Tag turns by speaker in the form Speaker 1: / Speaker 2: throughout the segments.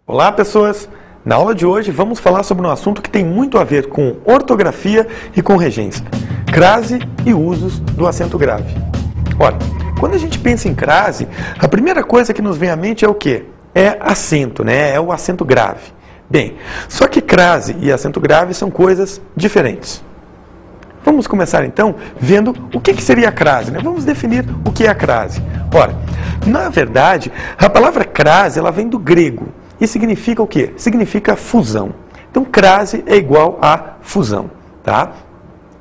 Speaker 1: Olá, pessoas! Na aula de hoje vamos falar sobre um assunto que tem muito a ver com ortografia e com regência. Crase e usos do acento grave. Ora, quando a gente pensa em crase, a primeira coisa que nos vem à mente é o quê? É acento, né? É o acento grave. Bem, só que crase e acento grave são coisas diferentes. Vamos começar então vendo o que seria a crase, né? Vamos definir o que é a crase. Ora, na verdade, a palavra crase ela vem do grego. E significa o quê? Significa fusão. Então, crase é igual a fusão, tá?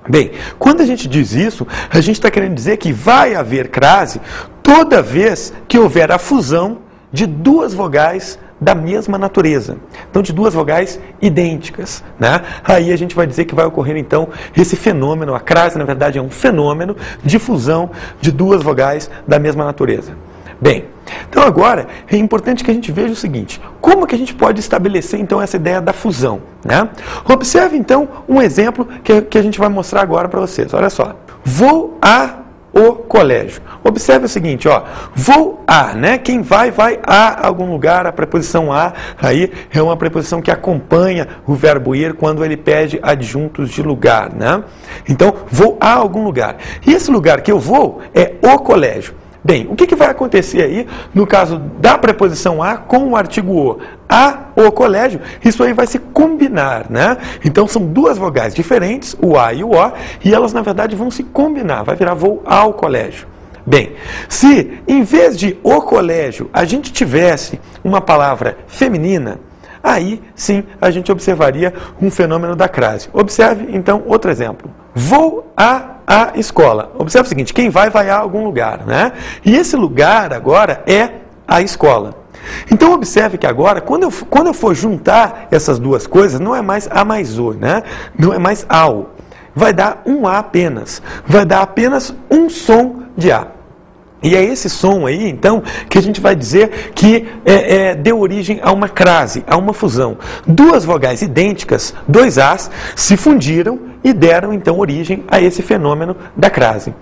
Speaker 1: Bem, quando a gente diz isso, a gente está querendo dizer que vai haver crase toda vez que houver a fusão de duas vogais da mesma natureza. Então, de duas vogais idênticas, né? Aí a gente vai dizer que vai ocorrer, então, esse fenômeno. A crase, na verdade, é um fenômeno de fusão de duas vogais da mesma natureza. Bem, então agora é importante que a gente veja o seguinte, como que a gente pode estabelecer então essa ideia da fusão, né? Observe então um exemplo que a gente vai mostrar agora para vocês, olha só. Vou ao colégio. Observe o seguinte, ó, vou a, né? Quem vai a algum lugar, a preposição a, aí é uma preposição que acompanha o verbo ir quando ele pede adjuntos de lugar, né? Então, vou a algum lugar. E esse lugar que eu vou é o colégio. Bem, o que vai acontecer aí no caso da preposição a com o artigo o? O colégio, isso aí vai se combinar, né? Então são duas vogais diferentes, o a e o o, e elas na verdade vão se combinar, vai virar vou ao colégio. Bem, se em vez de o colégio a gente tivesse uma palavra feminina, aí sim a gente observaria um fenômeno da crase. Observe então outro exemplo. Vou à escola. Observe o seguinte, quem vai a algum lugar, né? E esse lugar agora é a escola. Então observe que agora, quando eu for juntar essas duas coisas, não é mais a mais o, né? Não é mais ao. Vai dar um a apenas. Vai dar apenas um som de a. E é esse som aí, então, que a gente vai dizer que deu origem a uma crase, a uma fusão. Duas vogais idênticas, dois as, se fundiram e deram, então, origem a esse fenômeno da crase.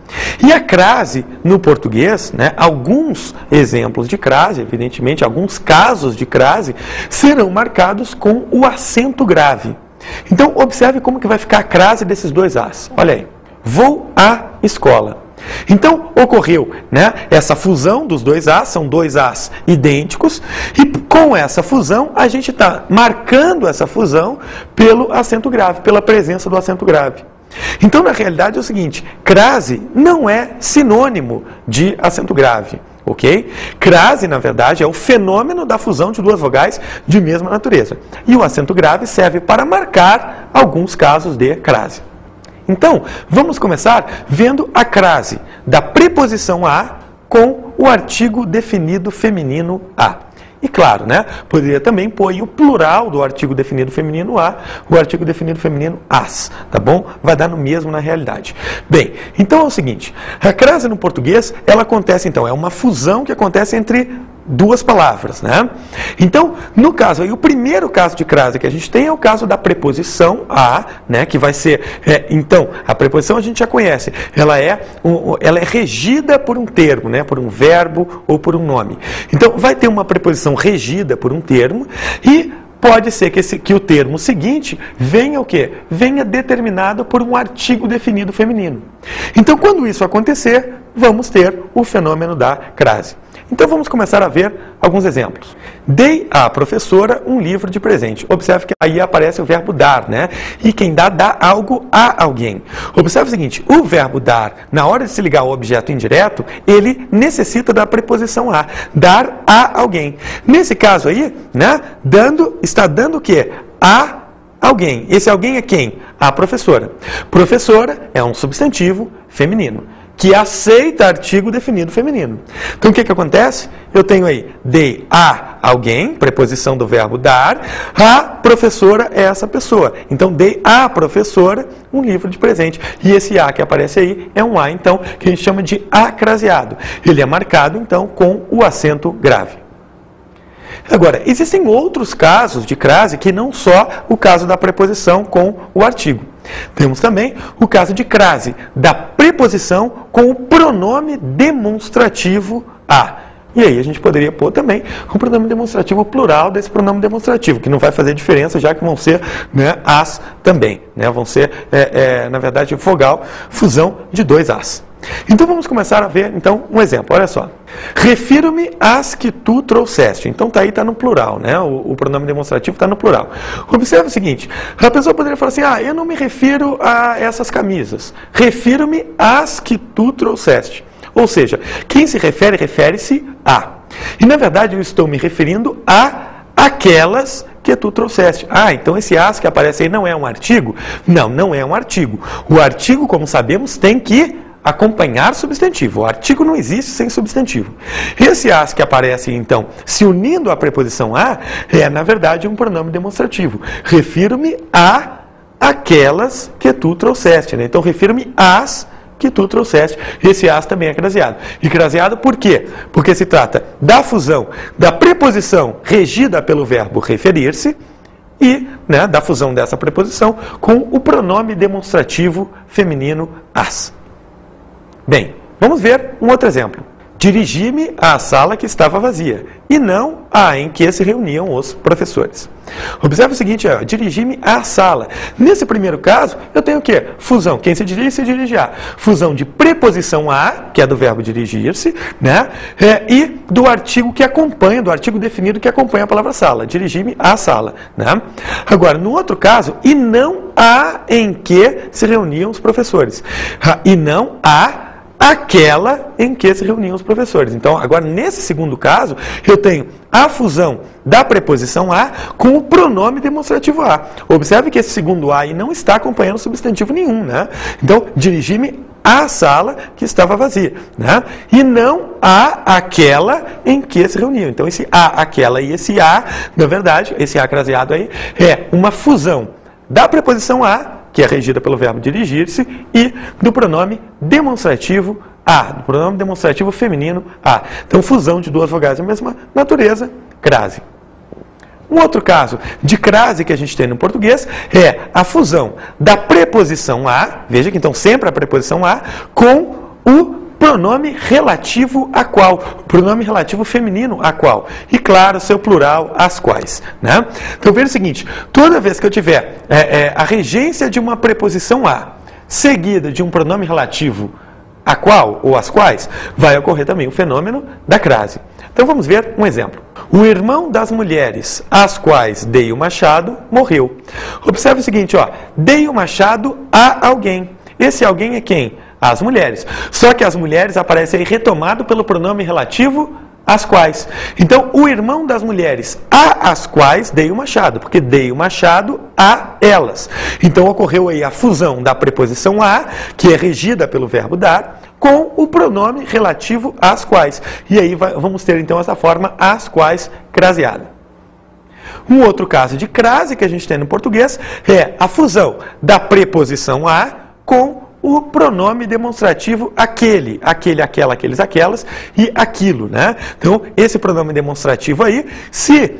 Speaker 1: E a crase, no português, né, alguns exemplos de crase, evidentemente, alguns casos de crase, serão marcados com o acento grave. Então, observe como que vai ficar a crase desses dois as. Olha aí. Vou à escola. Então, ocorreu, né, essa fusão dos dois as, são dois as idênticos, e com essa fusão, a gente está marcando essa fusão pelo acento grave, pela presença do acento grave. Então, na realidade, é o seguinte, crase não é sinônimo de acento grave, ok? Crase, na verdade, é o fenômeno da fusão de duas vogais de mesma natureza. E o acento grave serve para marcar alguns casos de crase. Então, vamos começar vendo a crase da preposição a com o artigo definido feminino a. E claro, né, poderia também pôr o plural do artigo definido feminino a, o artigo definido feminino as, tá bom? Vai dar no mesmo na realidade. Bem, então é o seguinte, a crase no português, ela acontece então, é uma fusão que acontece entre duas palavras, né? Então, no caso aí, o primeiro caso de crase que a gente tem é o caso da preposição a, né, que vai ser, então, a preposição a gente já conhece, ela é regida por um termo, né, por um verbo ou por um nome. Então, vai ter uma preposição regida por um termo e pode ser que o termo seguinte venha o quê? Venha determinado por um artigo definido feminino. Então, quando isso acontecer, vamos ter o fenômeno da crase. Então vamos começar a ver alguns exemplos. Dei à professora um livro de presente. Observe que aí aparece o verbo dar, né? E quem dá algo a alguém. Observe o seguinte, o verbo dar, na hora de se ligar ao objeto indireto, ele necessita da preposição a. Dar a alguém. Nesse caso aí, né? Está dando o quê? A alguém. Esse alguém é quem? A professora. Professora é um substantivo feminino, que aceita artigo definido feminino. Então, o que acontece? Eu tenho aí, dei a alguém, preposição do verbo dar, a professora é essa pessoa. Então, dei à professora um livro de presente. E esse a que aparece aí é um a, então, que a gente chama de acraseado. Ele é marcado, então, com o acento grave. Agora, existem outros casos de crase que não só o caso da preposição com o artigo. Temos também o caso de crase da preposição com o pronome demonstrativo a. E aí a gente poderia pôr também um pronome demonstrativo plural desse pronome demonstrativo, que não vai fazer diferença, já que vão ser, né, as também. Né? Vão ser, na verdade, vogal, fusão de dois as. Então vamos começar a ver, então, um exemplo. Olha só. Refiro-me às que tu trouxeste. Então tá aí, está no plural, né? O pronome demonstrativo está no plural. Observe o seguinte, a pessoa poderia falar assim, eu não me refiro a essas camisas. Refiro-me às que tu trouxeste. Ou seja, quem se refere, refere-se a. E na verdade eu estou me referindo a aquelas que tu trouxeste. Então esse as que aparece aí não é um artigo? Não, não é um artigo. O artigo, como sabemos, tem que acompanhar substantivo. O artigo não existe sem substantivo. Esse as que aparece, então, se unindo à preposição a, é, na verdade, um pronome demonstrativo. Refiro-me a aquelas que tu trouxeste. Né? Então, refiro-me às que tu trouxeste. Esse as também é craseado. E craseado por quê? Porque se trata da fusão da preposição regida pelo verbo referir-se e, né, da fusão dessa preposição com o pronome demonstrativo feminino as. Bem, vamos ver um outro exemplo. Dirigi-me à sala que estava vazia, e não à em que se reuniam os professores. Observe o seguinte, dirigi-me à sala. Nesse primeiro caso, eu tenho o quê? Fusão. Quem se dirige a. Fusão de preposição a, que é do verbo dirigir-se, né? E do artigo que acompanha, do artigo definido que acompanha a palavra sala. Dirigi-me à sala. Né? Agora, no outro caso, e não a em que se reuniam os professores. E não a aquela em que se reuniam os professores. Então, agora, nesse segundo caso, eu tenho a fusão da preposição a com o pronome demonstrativo a. Observe que esse segundo a aí não está acompanhando substantivo nenhum, né? Então, dirigi-me à sala que estava vazia, né? E não a aquela em que se reuniam. Então, esse a, aquela e esse a, na verdade, esse a craseado aí, é uma fusão da preposição a, que é regida pelo verbo dirigir-se, e do pronome demonstrativo a, do pronome demonstrativo feminino a. Então, fusão de duas vogais da mesma natureza, crase. Um outro caso de crase que a gente tem no português é a fusão da preposição a, veja que então sempre a preposição a, com o pronome relativo a qual? O pronome relativo feminino a qual? E claro, seu plural, as quais. Né? Então veja o seguinte, toda vez que eu tiver a regência de uma preposição a, seguida de um pronome relativo a qual ou as quais, vai ocorrer também o fenômeno da crase. Então vamos ver um exemplo. O irmão das mulheres às quais dei o machado morreu. Observe o seguinte, dei o machado a alguém. Esse alguém é quem? As mulheres. Só que as mulheres aparecem aí retomado pelo pronome relativo as quais. Então, o irmão das mulheres às quais dei o machado, porque dei o machado a elas. Então, ocorreu aí a fusão da preposição a, que é regida pelo verbo dar, com o pronome relativo às quais. E aí vamos ter então essa forma as quais craseada. Um outro caso de crase que a gente tem no português é a fusão da preposição a com o pronome demonstrativo aquele, aquela, aqueles, aquelas e aquilo, né? Então, esse pronome demonstrativo aí, se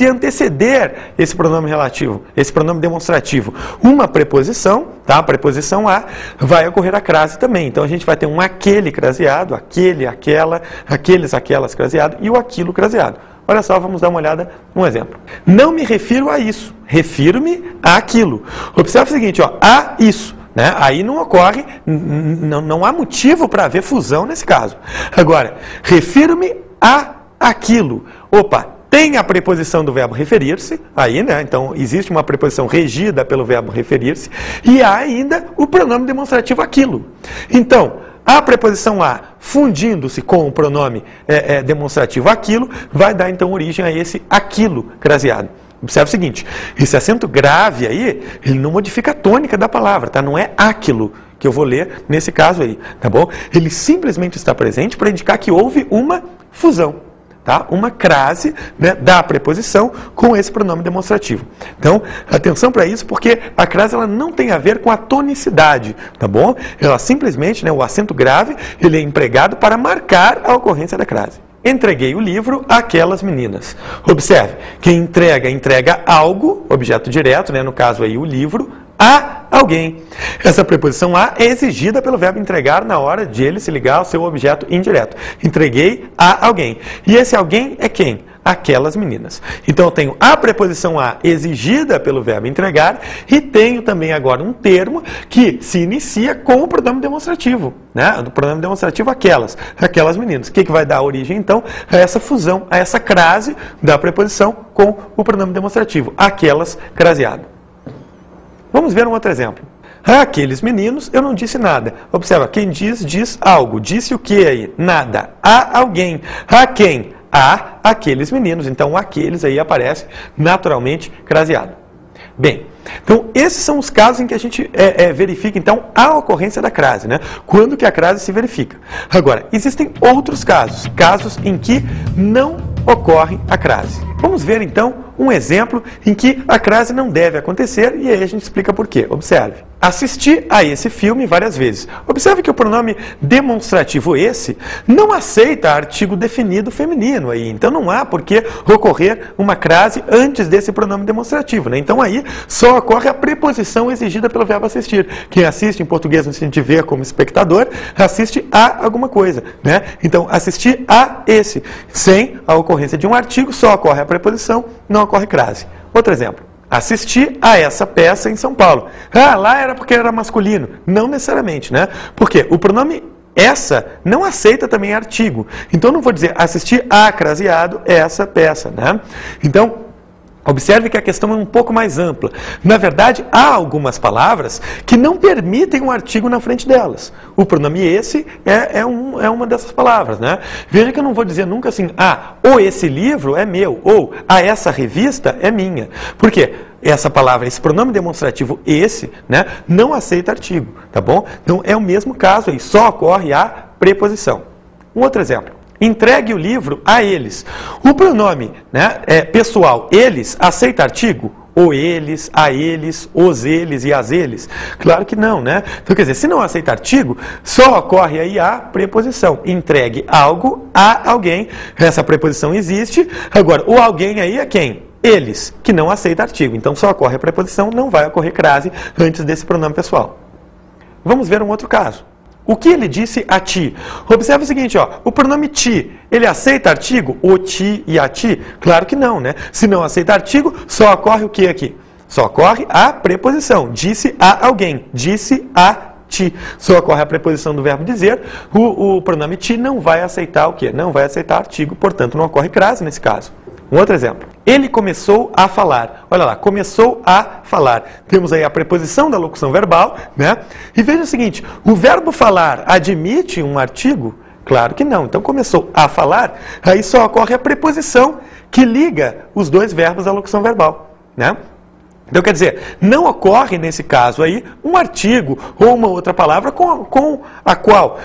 Speaker 1: anteceder esse pronome relativo, esse pronome demonstrativo, uma preposição, tá? A preposição a, vai ocorrer a crase também. Então, a gente vai ter um aquele craseado, aquele, aquela, aqueles, aquelas craseado e o aquilo craseado. Olha só, vamos dar uma olhada num exemplo. Não me refiro a isso, refiro-me àquilo. Observe o seguinte, a isso. Né? Aí não ocorre, não há motivo para haver fusão nesse caso. Agora, refiro-me a aquilo. Opa, tem a preposição do verbo referir-se, aí, né? Então, existe uma preposição regida pelo verbo referir-se, e há ainda o pronome demonstrativo aquilo. Então, a preposição a, fundindo-se com o pronome demonstrativo aquilo, vai dar então origem a esse aquilo craseado. Observe o seguinte, esse acento grave aí, ele não modifica a tônica da palavra, tá? Não é aquilo que eu vou ler nesse caso aí, tá bom? Ele simplesmente está presente para indicar que houve uma fusão, tá? Uma crase, né, da preposição com esse pronome demonstrativo. Então, atenção para isso, porque a crase ela não tem a ver com a tonicidade, tá bom? Ela simplesmente, né, o acento grave, ele é empregado para marcar a ocorrência da crase. Entreguei o livro àquelas meninas. Observe, quem entrega algo, objeto direto, né, no caso aí o livro, a alguém. Essa preposição a é exigida pelo verbo entregar na hora de ele se ligar ao seu objeto indireto. Entreguei a alguém. E esse alguém é quem? Aquelas meninas. Então eu tenho a preposição a exigida pelo verbo entregar e tenho também agora um termo que se inicia com o pronome demonstrativo, né? Do pronome demonstrativo aquelas meninas. O que vai dar origem então a essa fusão, a essa crase da preposição com o pronome demonstrativo, aquelas craseado. Vamos ver um outro exemplo. Aqueles meninos, eu não disse nada. Observa, quem diz algo. Disse o que aí? Nada. A alguém. A quem? A aqueles meninos. Então, aqueles aí aparece naturalmente craseado. Bem, então esses são os casos em que a gente verifica então a ocorrência da crase, né? Quando que a crase se verifica. Agora, existem outros casos, casos em que não ocorre a crase. Vamos ver então um exemplo em que a crase não deve acontecer e aí a gente explica por quê. Observe. Assisti a esse filme várias vezes. Observe que o pronome demonstrativo esse não aceita artigo definido feminino aí. Então não há por que ocorrer uma crase antes desse pronome demonstrativo, né? Então aí só ocorre a preposição exigida pelo verbo assistir. Quem assiste em português no sentido de ver como espectador, assiste a alguma coisa, né? Então assistir a esse. Sem a ocorrência de um artigo, só ocorre a preposição, não ocorre crase. Outro exemplo. Assisti a essa peça em São Paulo. Lá era porque era masculino. Não necessariamente, né? Porque o pronome essa não aceita também artigo. Então não vou dizer assisti a craseado essa peça, né? Então, observe que a questão é um pouco mais ampla. Na verdade, há algumas palavras que não permitem um artigo na frente delas. O pronome esse é uma dessas palavras, né? Veja que eu não vou dizer nunca assim, ou esse livro é meu, ou essa revista é minha. Por quê? Essa palavra, esse pronome demonstrativo esse, né, não aceita artigo, tá bom? Então é o mesmo caso aí, só ocorre a preposição. Um outro exemplo. Entregue o livro a eles. O pronome, né, pessoal, eles, aceita artigo? Ou eles, a eles, os eles e as eles? Claro que não, né? Então, quer dizer, se não aceita artigo, só ocorre aí a preposição. Entregue algo a alguém. Essa preposição existe. Agora, o alguém aí é quem? Eles, que não aceita artigo. Então, só ocorre a preposição, não vai ocorrer crase antes desse pronome pessoal. Vamos ver um outro caso. O que ele disse a ti? Observe o seguinte, ó, o pronome ti, ele aceita artigo? O ti e a ti? Claro que não, né? Se não aceita artigo, só ocorre o que aqui? Só ocorre a preposição. Disse a alguém. Disse a ti. Só ocorre a preposição do verbo dizer. O pronome ti não vai aceitar o quê? Não vai aceitar artigo, portanto não ocorre crase nesse caso. Um outro exemplo. Ele começou a falar. Olha lá, começou a falar. Temos aí a preposição da locução verbal, né? E veja o seguinte, o verbo falar admite um artigo? Claro que não. Então começou a falar, aí só ocorre a preposição que liga os dois verbos da locução verbal, né? Então, quer dizer, não ocorre nesse caso aí um artigo ou uma outra palavra com a qual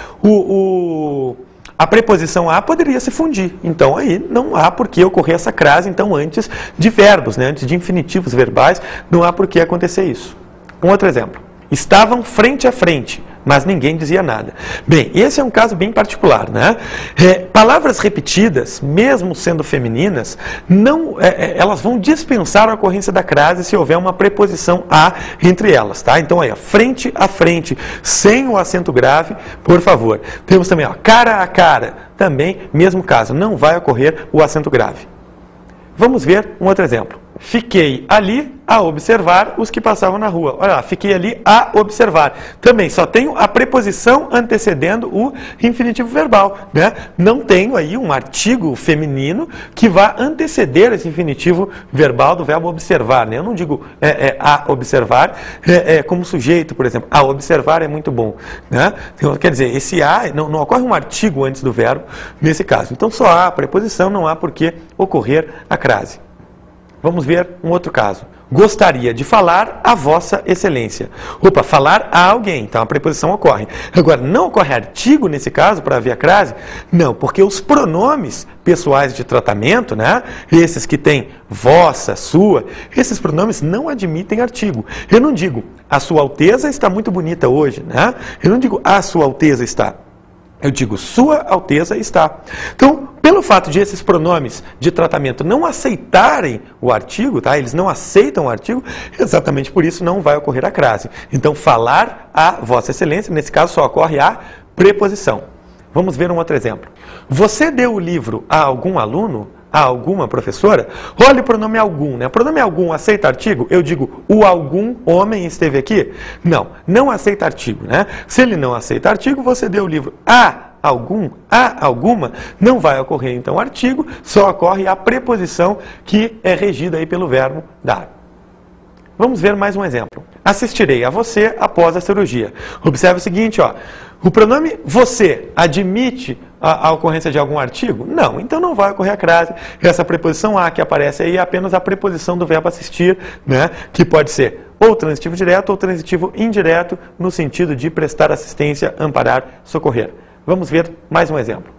Speaker 1: a preposição a poderia se fundir. Então, aí não há por que ocorrer essa crase, então, antes de verbos, né? Antes de infinitivos verbais, não há por que acontecer isso. Um outro exemplo. Estavam frente a frente, mas ninguém dizia nada. Bem, esse é um caso bem particular, né? Palavras repetidas, mesmo sendo femininas, elas vão dispensar a ocorrência da crase se houver uma preposição a entre elas, tá? Então aí, ó, frente a frente, sem o acento grave, por favor. Temos também, ó, cara a cara, também, mesmo caso, não vai ocorrer o acento grave. Vamos ver um outro exemplo. Fiquei ali a observar os que passavam na rua. Olha lá, fiquei ali a observar. Também só tenho a preposição antecedendo o infinitivo verbal, né? Não tenho aí um artigo feminino que vá anteceder esse infinitivo verbal do verbo observar, né? Eu não digo a observar como sujeito, por exemplo. A observar é muito bom, né? Então, quer dizer, esse a, não ocorre um artigo antes do verbo nesse caso. Então só há a preposição, não há por que ocorrer a crase. Vamos ver um outro caso. Gostaria de falar a vossa excelência. Opa, falar a alguém. Então a preposição ocorre. Agora, não ocorre artigo nesse caso para haver a crase? Não, porque os pronomes pessoais de tratamento, né? Esses que têm vossa, sua, esses pronomes não admitem artigo. Eu não digo a sua alteza está muito bonita hoje, né? Eu não digo a sua alteza está. Eu digo, sua alteza está. Então, pelo fato de esses pronomes de tratamento não aceitarem o artigo, tá? Eles não aceitam o artigo, exatamente por isso não vai ocorrer a crase. Então, falar a Vossa Excelência, nesse caso só ocorre a preposição. Vamos ver um outro exemplo. Você deu o livro a algum aluno? A alguma professora? Olha o pronome algum, né? O pronome algum aceita artigo? Eu digo, o algum homem esteve aqui? Não, não aceita artigo, né? Se ele não aceita artigo, você deu o livro a algum, a alguma, não vai ocorrer então o artigo, só ocorre a preposição que é regida aí pelo verbo dar. Vamos ver mais um exemplo. Assistirei a você após a cirurgia. Observe o seguinte, ó. O pronome você admite a ocorrência de algum artigo? Não, então não vai ocorrer a crase. Essa preposição a que aparece aí é apenas a preposição do verbo assistir, né? Que pode ser ou transitivo direto ou transitivo indireto, no sentido de prestar assistência, amparar, socorrer. Vamos ver mais um exemplo.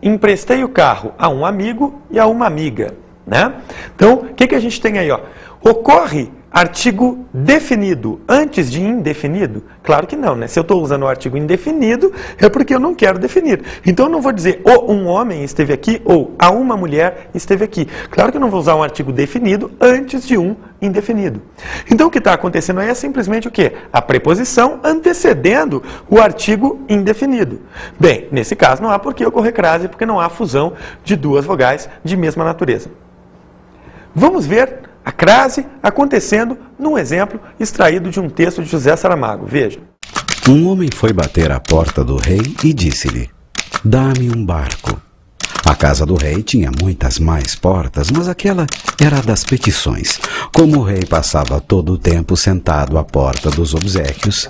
Speaker 1: Emprestei o carro a um amigo e a uma amiga, né? Então, o que a gente tem aí, ó? Ocorre artigo definido antes de indefinido? Claro que não, né? Se eu estou usando o artigo indefinido, é porque eu não quero definir. Então eu não vou dizer ou um homem esteve aqui ou a uma mulher esteve aqui. Claro que eu não vou usar um artigo definido antes de um indefinido. Então o que está acontecendo aí é simplesmente o quê? A preposição antecedendo o artigo indefinido. Bem, nesse caso não há por que ocorrer crase, porque não há fusão de duas vogais de mesma natureza. Vamos ver a crase acontecendo num exemplo extraído de um texto de José Saramago. Veja.
Speaker 2: Um homem foi bater à porta do rei e disse-lhe: dá-me um barco. A casa do rei tinha muitas mais portas, mas aquela era a das petições. Como o rei passava todo o tempo sentado à porta dos obséquios,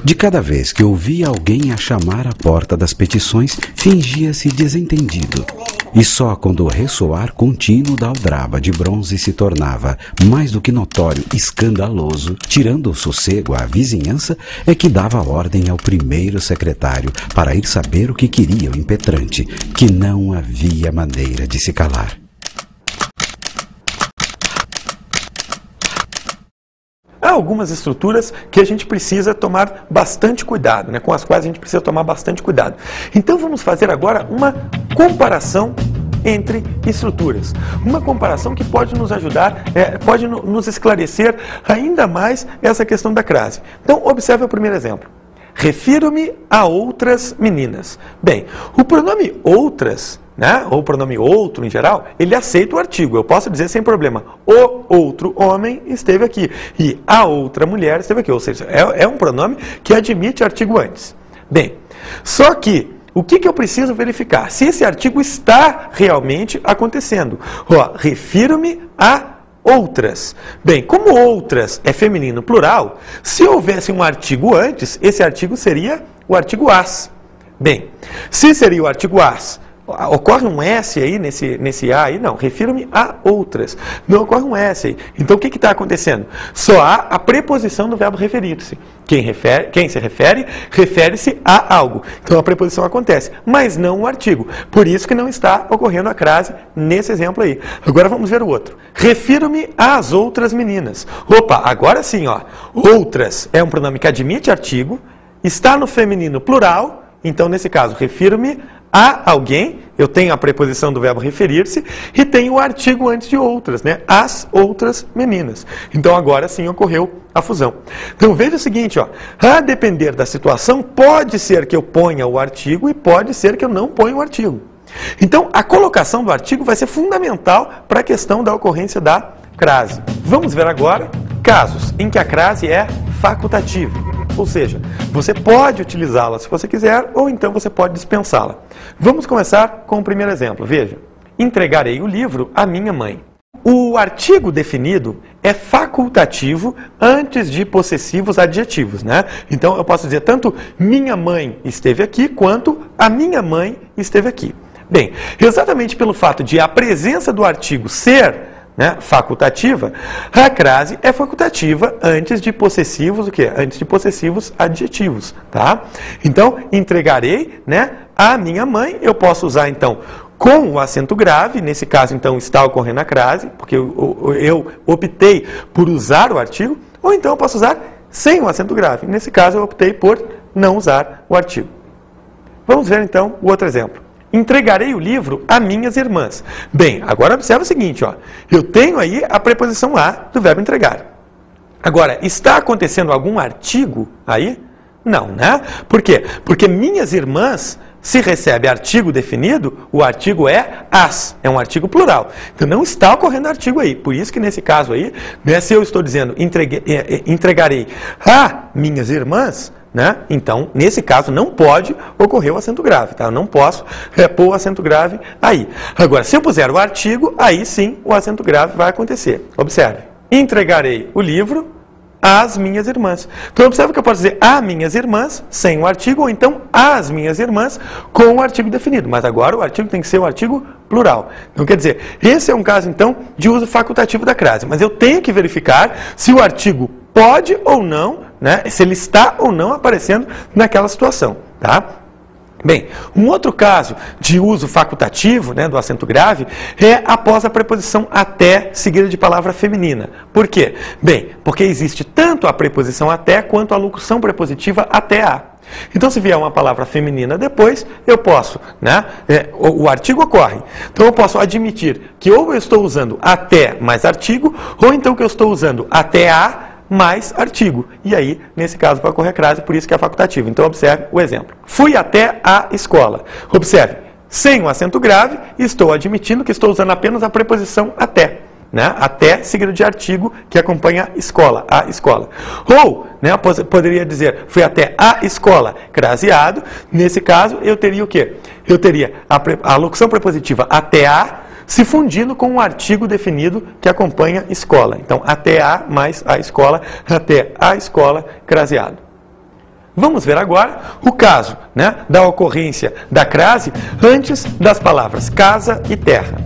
Speaker 2: de cada vez que ouvia alguém a chamar à porta das petições, fingia-se desentendido. E só quando o ressoar contínuo da aldraba de bronze se tornava mais do que notório, escandaloso, tirando o sossego à vizinhança, é que dava ordem ao primeiro secretário para ir saber o que queria o impetrante, que não havia maneira de se calar.
Speaker 1: Há algumas estruturas que a gente precisa tomar bastante cuidado, né? Com as quais a gente precisa tomar bastante cuidado. Então vamos fazer agora uma comparação entre estruturas. Uma comparação que pode nos ajudar, pode nos esclarecer ainda mais essa questão da crase. Então observe o primeiro exemplo. Refiro-me a outras meninas. Bem, o pronome outras, né, ou o pronome outro em geral, ele aceita o artigo. Eu posso dizer sem problema, o outro homem esteve aqui e a outra mulher esteve aqui. Ou seja, é um pronome que admite artigo antes. Bem, só que o que eu preciso verificar? Se esse artigo está realmente acontecendo. Ó, refiro-me a outras. Bem, como outras é feminino plural, se houvesse um artigo antes, esse artigo seria o artigo as. Bem, se seria o artigo as, ocorre um S aí nesse A aí? Não, refiro-me a outras. Não ocorre um S aí. Então o que está acontecendo? Só há a preposição do verbo referir-se. Quem se refere, refere-se a algo. Então a preposição acontece, mas não o artigo. Por isso que não está ocorrendo a crase nesse exemplo aí. Agora vamos ver o outro. Refiro-me às outras meninas. Opa, agora sim, ó. Outras é um pronome que admite artigo, está no feminino plural, então nesse caso refiro-me a alguém, eu tenho a preposição do verbo referir-se e tenho o artigo antes de outras, né? As outras meninas. Então agora sim ocorreu a fusão. Então veja o seguinte, ó, a depender da situação, pode ser que eu ponha o artigo e pode ser que eu não ponha o artigo. Então a colocação do artigo vai ser fundamental para a questão da ocorrência da crase. Vamos ver agora casos em que a crase é facultativa. Ou seja, você pode utilizá-la se você quiser, ou então você pode dispensá-la. Vamos começar com o primeiro exemplo. Veja, entregarei o livro à minha mãe. O artigo definido é facultativo antes de possessivos adjetivos, né? Então eu posso dizer tanto minha mãe esteve aqui, quanto a minha mãe esteve aqui. Bem, exatamente pelo fato de a presença do artigo ser, né, facultativa, a crase é facultativa antes de possessivos, o quê? Antes de possessivos adjetivos, tá? Então, entregarei, né, a minha mãe, eu posso usar então com o acento grave, nesse caso então está ocorrendo a crase, porque eu optei por usar o artigo, ou então eu posso usar sem o acento grave, nesse caso eu optei por não usar o artigo. Vamos ver então o outro exemplo. entregarei o livro a minhas irmãs. Bem, agora observa o seguinte, ó. Eu tenho aí a preposição a do verbo entregar. Agora, está acontecendo algum artigo aí? Não, né? Por quê? Porque minhas irmãs, se recebe artigo definido, o artigo é as, é um artigo plural. Então não está ocorrendo artigo aí. Por isso que nesse caso aí, né, se eu estou dizendo entregarei a minhas irmãs, né, então nesse caso não pode ocorrer o acento grave, tá? Eu não posso pôr o acento grave aí. Agora, se eu puser o artigo, aí sim o acento grave vai acontecer. Observe. Entregarei o livro às minhas irmãs. Então, observe que eu posso dizer a minhas irmãs sem o artigo, ou então as minhas irmãs com o artigo definido. Mas agora o artigo tem que ser o artigo plural. Então, quer dizer, esse é um caso, então, de uso facultativo da crase. Mas eu tenho que verificar se o artigo pode ou não, né, se ele está ou não aparecendo naquela situação, tá? Bem, um outro caso de uso facultativo, né, do acento grave é após a preposição até seguida de palavra feminina. Por quê? Bem, porque existe tanto a preposição até quanto a locução prepositiva até a. Então, se vier uma palavra feminina depois, eu posso, né, o artigo ocorre. Então, eu posso admitir que ou eu estou usando até mais artigo, ou então que eu estou usando até a mais artigo. E aí, nesse caso, vai ocorrer a crase, por isso que é facultativo. Então, observe o exemplo. Fui até a escola. Observe, sem o acento grave, estou admitindo que estou usando apenas a preposição até. Né? Até seguido de artigo que acompanha escola, a escola. Ou, né, poderia dizer, fui até a escola, craseado. Nesse caso, eu teria o quê? Eu teria a locução prepositiva até a, se fundindo com um artigo definido que acompanha escola. Então, até a mais a escola, até a escola, craseado. Vamos ver agora o caso, né, da ocorrência da crase antes das palavras casa e terra.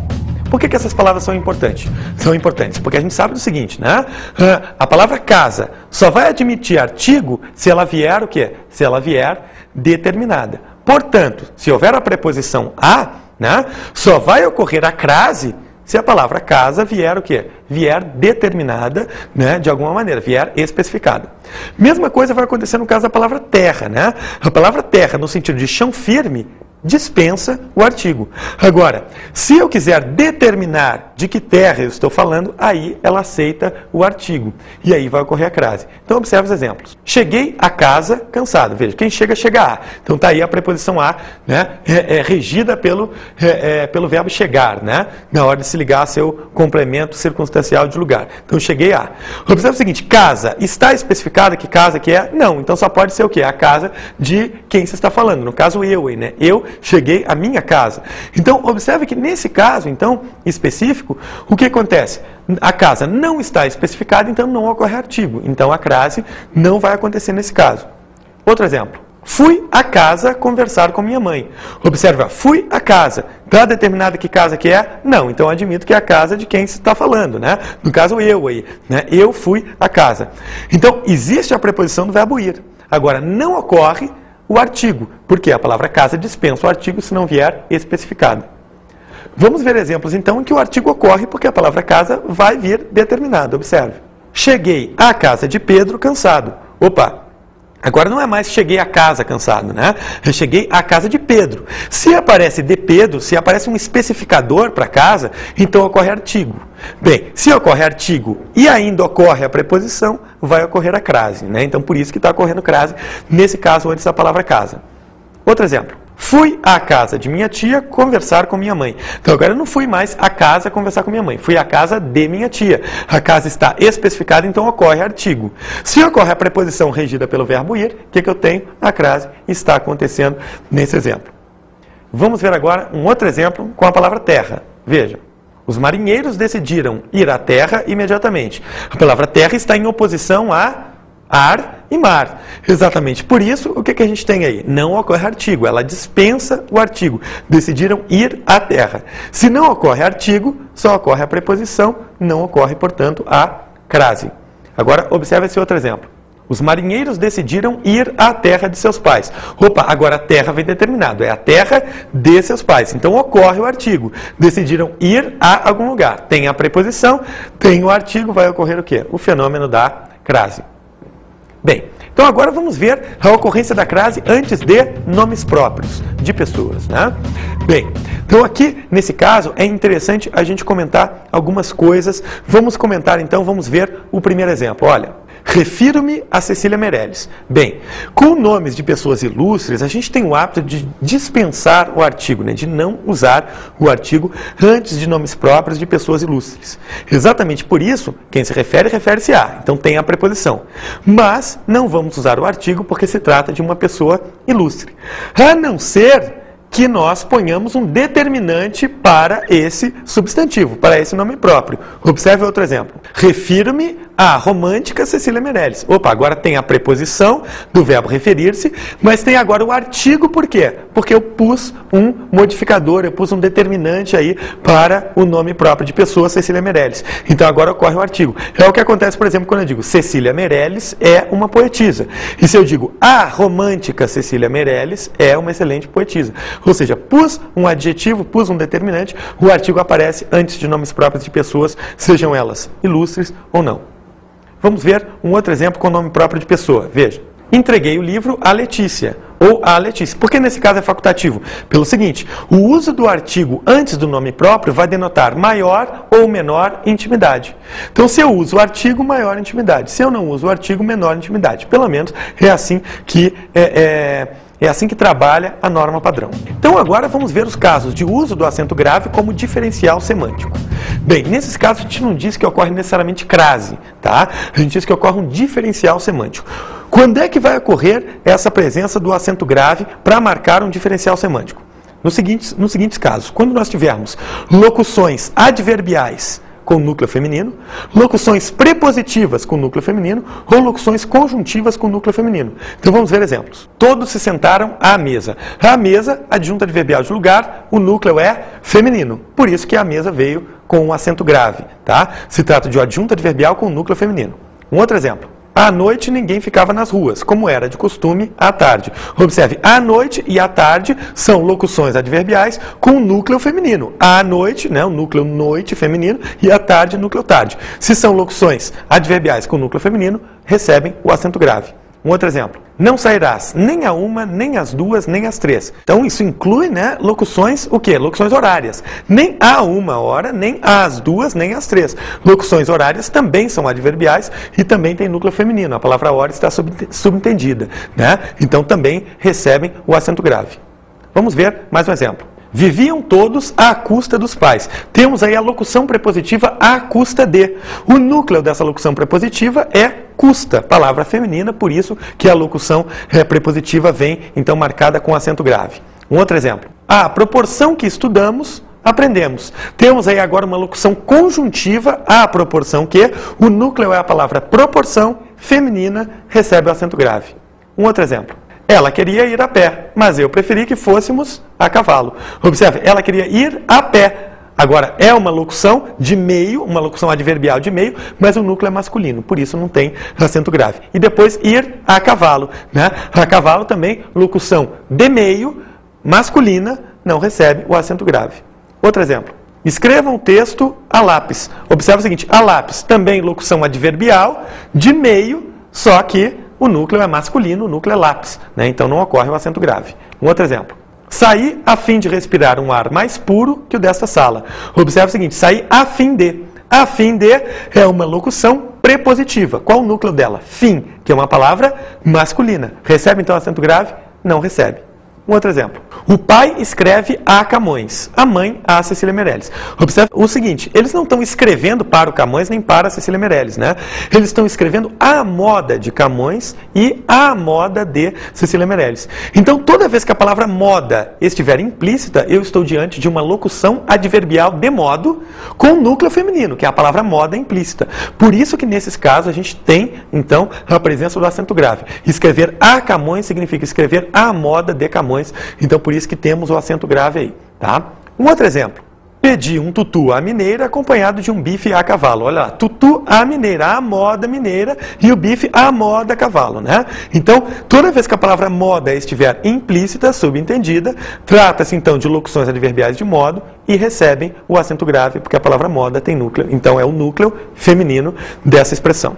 Speaker 1: Por que essas palavras são importantes? São importantes porque a gente sabe do seguinte, né? A palavra casa só vai admitir artigo se ela vier o quê? Se ela vier determinada. Portanto, se houver a preposição a, né, só vai ocorrer a crase se a palavra casa vier o quê? Vier determinada, né, de alguma maneira, vier especificada. Mesma coisa vai acontecer no caso da palavra terra, né? A palavra terra, no sentido de chão firme, dispensa o artigo. Agora, se eu quiser determinar de que terra eu estou falando, aí ela aceita o artigo. E aí vai ocorrer a crase. Então, observe os exemplos. Cheguei a casa cansado. Veja, quem chega, chega a. Então, está aí a preposição a, né, regida pelo verbo chegar, né, na hora de se ligar a seu complemento circunstancial de lugar. Então, cheguei a. Observe o seguinte, casa, está especificado que casa que é? Não. Então, só pode ser o quê? A casa de quem você está falando. No caso, eu, né? Eu cheguei à minha casa. Então, observe que nesse caso, então, específico, o que acontece? A casa não está especificada, então não ocorre artigo. Então, a crase não vai acontecer nesse caso. Outro exemplo. Fui à casa conversar com minha mãe. Observa, fui à casa. Está determinado que casa que é? Não. Então, admito que é a casa de quem se está falando, né? No caso, eu aí, né? Eu fui à casa. Então, existe a preposição do verbo ir. Agora, não ocorre o artigo, porque a palavra casa dispensa o artigo se não vier especificado. Vamos ver exemplos, então, em que o artigo ocorre porque a palavra casa vai vir determinada. Observe. Cheguei à casa de Pedro cansado. Opa! Agora não é mais cheguei à casa cansado, né? Eu cheguei à casa de Pedro. Se aparece de Pedro, se aparece um especificador para casa, então ocorre artigo. Bem, se ocorre artigo e ainda ocorre a preposição, vai ocorrer a crase, né? Então por isso que está ocorrendo crase, nesse caso antes da palavra casa. Outro exemplo. Fui à casa de minha tia conversar com minha mãe. Então agora eu não fui mais à casa conversar com minha mãe. Fui à casa de minha tia. A casa está especificada, então ocorre artigo. Se ocorre a preposição regida pelo verbo ir, o que eu tenho? A crase está acontecendo nesse exemplo. Vamos ver agora um outro exemplo com a palavra terra. Veja. Os marinheiros decidiram ir à terra imediatamente. A palavra terra está em oposição a ar e mar. Exatamente por isso, o que a gente tem aí? Não ocorre artigo, ela dispensa o artigo. Decidiram ir à terra. Se não ocorre artigo, só ocorre a preposição, não ocorre, portanto, a crase. Agora, observe esse outro exemplo. Os marinheiros decidiram ir à terra de seus pais. Opa, agora a terra vem determinado, é a terra de seus pais. Então ocorre o artigo. Decidiram ir a algum lugar. Tem a preposição, tem o artigo, vai ocorrer o quê? O fenômeno da crase. Bem, Então agora vamos ver a ocorrência da crase antes de nomes próprios de pessoas, né? Bem, então aqui nesse caso é interessante a gente comentar algumas coisas. Vamos comentar então, vamos ver o primeiro exemplo. Olha, refiro-me a Cecília Meirelles. Bem, com nomes de pessoas ilustres, a gente tem o hábito de dispensar o artigo, né? De não usar o artigo antes de nomes próprios de pessoas ilustres. Exatamente por isso, quem se refere, refere-se a. Então tem a preposição. Mas não vamos usar o artigo porque se trata de uma pessoa ilustre. A não ser que nós ponhamos um determinante para esse substantivo, para esse nome próprio. Observe outro exemplo. Refiro-me à romântica Cecília Meirelles. Opa, agora tem a preposição do verbo referir-se, mas tem agora o artigo, por quê? Porque eu pus um modificador, eu pus um determinante aí para o nome próprio de pessoa, Cecília Meirelles. Então agora ocorre o artigo. É o que acontece, por exemplo, quando eu digo Cecília Meirelles é uma poetisa. E se eu digo a romântica Cecília Meirelles é uma excelente poetisa. Ou seja, pus um adjetivo, pus um determinante, o artigo aparece antes de nomes próprios de pessoas, sejam elas ilustres ou não. Vamos ver um outro exemplo com nome próprio de pessoa. Veja. Entreguei o livro à Letícia, ou à Letícia. Por que nesse caso é facultativo? Pelo seguinte, o uso do artigo antes do nome próprio vai denotar maior ou menor intimidade. Então, se eu uso o artigo, maior intimidade. Se eu não uso o artigo, menor intimidade. Pelo menos é assim que é assim que trabalha a norma padrão. Então agora vamos ver os casos de uso do acento grave como diferencial semântico. Bem, nesses casos a gente não diz que ocorre necessariamente crase, tá? A gente diz que ocorre um diferencial semântico. Quando é que vai ocorrer essa presença do acento grave para marcar um diferencial semântico? Nos seguintes casos, quando nós tivermos locuções adverbiais com núcleo feminino, locuções prepositivas com núcleo feminino ou locuções conjuntivas com núcleo feminino. Então vamos ver exemplos. Todos se sentaram à mesa. A mesa, adjunto adverbial de lugar, o núcleo é feminino. Por isso que a mesa veio com um acento grave, tá? Se trata de um adjunto adverbial com núcleo feminino. Um outro exemplo. À noite ninguém ficava nas ruas, como era de costume à tarde. Observe, à noite e à tarde são locuções adverbiais com núcleo feminino. À noite, né, o núcleo noite feminino, e à tarde, núcleo tarde. Se são locuções adverbiais com núcleo feminino, recebem o acento grave. Um outro exemplo. Não sairás nem a uma, nem às duas, nem às três. Então isso inclui, né, locuções, o quê? Locuções horárias. Nem a uma hora, nem às duas, nem às três. Locuções horárias também são adverbiais e também tem núcleo feminino. A palavra hora está subentendida, né? Então também recebem o acento grave. Vamos ver mais um exemplo. Viviam todos à custa dos pais. Temos aí a locução prepositiva à custa de. O núcleo dessa locução prepositiva é custa, palavra feminina, por isso que a locução prepositiva vem, então, marcada com acento grave. Um outro exemplo. À proporção que estudamos, aprendemos. Temos aí agora uma locução conjuntiva à proporção que. O núcleo é a palavra proporção, feminina, recebe o acento grave. Um outro exemplo. Ela queria ir a pé, mas eu preferi que fôssemos a cavalo. Observe, ela queria ir a pé. Agora, é uma locução de meio, uma locução adverbial de meio, mas o núcleo é masculino, por isso não tem acento grave. E depois, ir a cavalo, né? A cavalo também, locução de meio, masculina, não recebe o acento grave. Outro exemplo. Escreva um texto a lápis. Observe o seguinte, a lápis, também locução adverbial de meio, só que o núcleo é masculino, o núcleo é lápis, né? Então não ocorre o acento grave. Um outro exemplo. Saí a fim de respirar um ar mais puro que o desta sala. Observe o seguinte, saí a fim de. A fim de é uma locução prepositiva. Qual o núcleo dela? Fim, que é uma palavra masculina. Recebe então acento grave? Não recebe. Um outro exemplo. O pai escreve a Camões, a mãe a Cecília Meirelles. Observe o seguinte, eles não estão escrevendo para o Camões nem para a Cecília Meirelles, né? Eles estão escrevendo a moda de Camões e a moda de Cecília Meirelles. Então, toda vez que a palavra moda estiver implícita, eu estou diante de uma locução adverbial de modo com núcleo feminino, que é a palavra moda implícita. Por isso que nesses casos a gente tem, então, a presença do acento grave. Escrever a Camões significa escrever a moda de Camões. Então, por isso que temos o acento grave aí, tá? Um outro exemplo. Pedi um tutu à mineira acompanhado de um bife a cavalo. Olha lá, tutu à mineira, a moda mineira e o bife à moda a cavalo, né? Então, toda vez que a palavra moda estiver implícita, subentendida, trata-se então de locuções adverbiais de modo e recebem o acento grave, porque a palavra moda tem núcleo, então é o núcleo feminino dessa expressão.